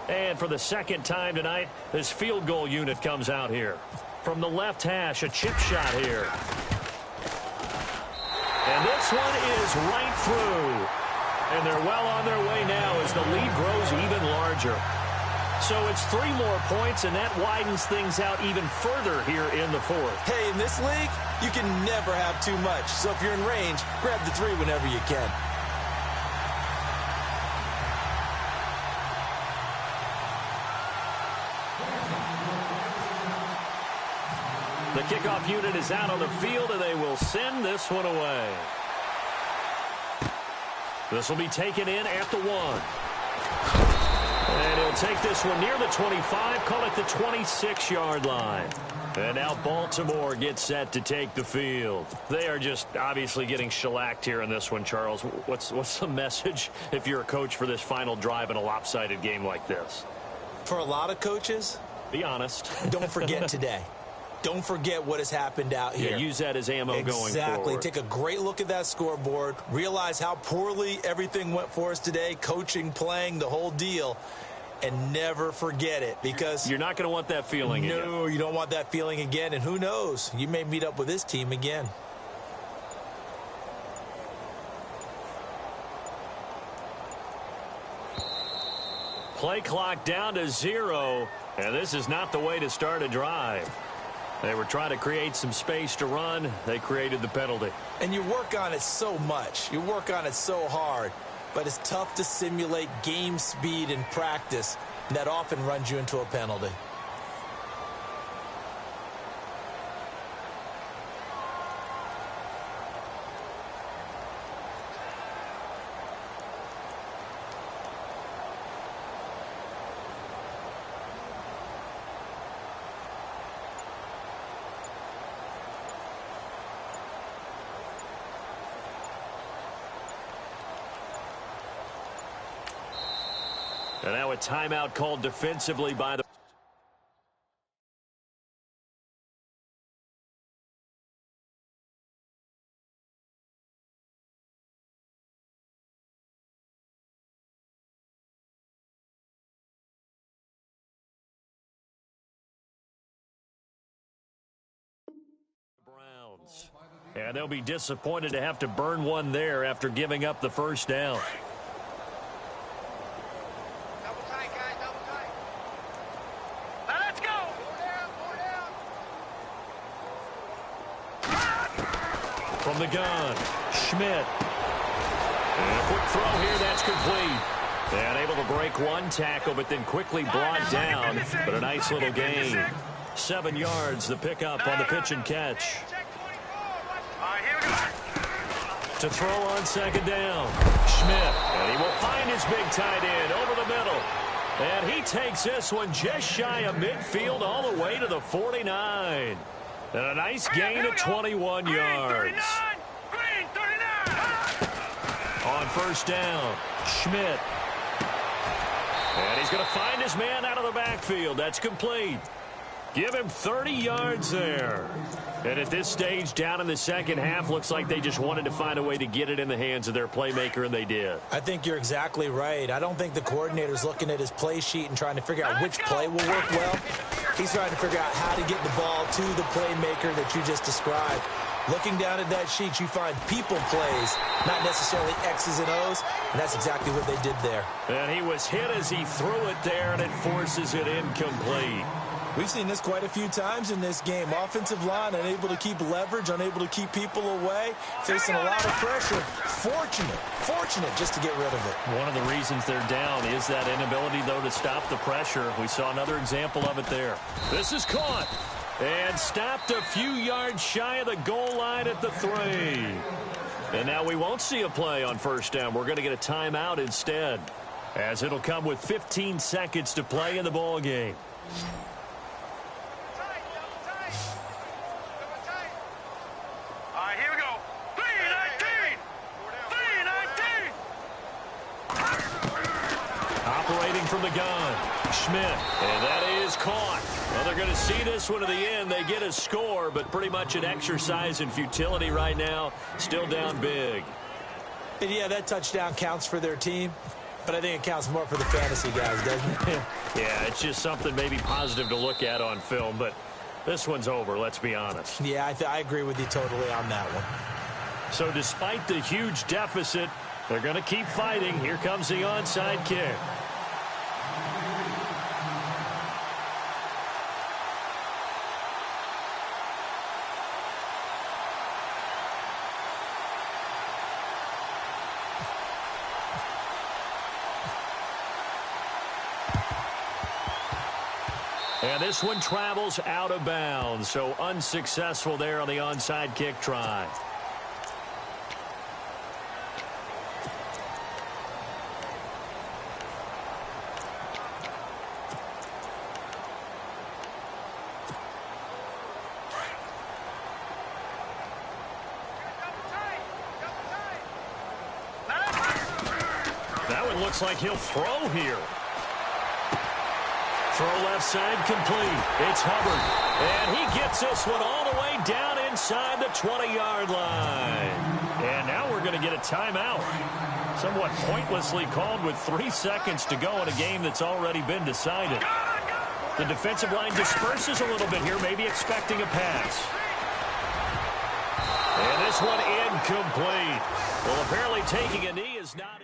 And for the 2nd time tonight, this field goal unit comes out here. From the left hash, a chip shot here. And this one is right through. And they're well on their way now as the lead grows even larger. So it's 3 more points, and that widens things out even further here in the 4th. Hey, in this league, you can never have too much. So if you're in range, grab the 3 whenever you can. The kickoff unit is out on the field, and they will send this one away. This will be taken in at the 1. And he'll take this one near the 25, call it the 26-yard line. And now Baltimore gets set to take the field. They are just obviously getting shellacked here in this one, Charles. What's the message if you're a coach for this final drive in a lopsided game like this? For a lot of coaches, be honest. Don't forget today. Don't forget what has happened out here. Yeah, use that as ammo going forward. Exactly. Take a great look at that scoreboard. Realize how poorly everything went for us today. Coaching, playing, the whole deal. And never forget it, because you're not going to want that feeling again. No, you don't want that feeling again. And who knows? You may meet up with this team again. Play clock down to 0. And this is not the way to start a drive. They were trying to create some space to run. They created the penalty. And you work on it so much. You work on it so hard. But it's tough to simulate game speed in practice. And that often runs you into a penalty. And now a timeout called defensively by the Browns. And they'll be disappointed to have to burn one there after giving up the first down. From the gun, Schmidt. And a quick throw here, that's complete. And able to break 1 tackle, but then quickly brought down. But a nice little gain. 7 yards, the pickup on the pitch and catch. To throw on 2nd down, Schmidt. And he will find his big tight end over the middle. And he takes this one just shy of midfield all the way to the 49. And a nice gain of 21 yards. On 1st down, Schmidt. And he's going to find his man out of the backfield. That's complete. Give him 30 yards there. And at this stage, down in the second half, looks like they just wanted to find a way to get it in the hands of their playmaker, and they did. I think you're exactly right. I don't think the coordinator's looking at his play sheet and trying to figure out which play will work well. He's trying to figure out how to get the ball to the playmaker that you just described. Looking down at that sheet, you find people plays, not necessarily X's and O's, and that's exactly what they did there. And he was hit as he threw it there, and it forces it incomplete. We've seen this quite a few times in this game. Offensive line unable to keep leverage, unable to keep people away, facing a lot of pressure. Fortunate just to get rid of it. One of the reasons they're down is that inability, though, to stop the pressure. We saw another example of it there. This is caught and stopped a few yards shy of the goal line at the 3. And now we won't see a play on first down. We're going to get a timeout instead, as it'll come with 15 seconds to play in the ball game. All right, here we go. 3-19. 3-19. Operating from the gun, Schmidt, and that is caught. Well, they're going to see this one to the end. They get a score, but pretty much an exercise in futility right now. Still down big. And yeah, that touchdown counts for their team, but I think it counts more for the fantasy guys, doesn't it? Yeah, it's just something maybe positive to look at on film, but this one's over, let's be honest. Yeah, I agree with you totally on that one. So despite the huge deficit, they're going to keep fighting. Here comes the onside kick. And this one travels out of bounds, so unsuccessful there on the onside kick try. That one looks like he'll throw here. Throw left side complete. It's Hubbard. And he gets this one all the way down inside the 20-yard line. And now we're going to get a timeout. Somewhat pointlessly called with 3 seconds to go in a game that's already been decided. The defensive line disperses a little bit here, maybe expecting a pass. And this one incomplete. Well, apparently taking a knee is not...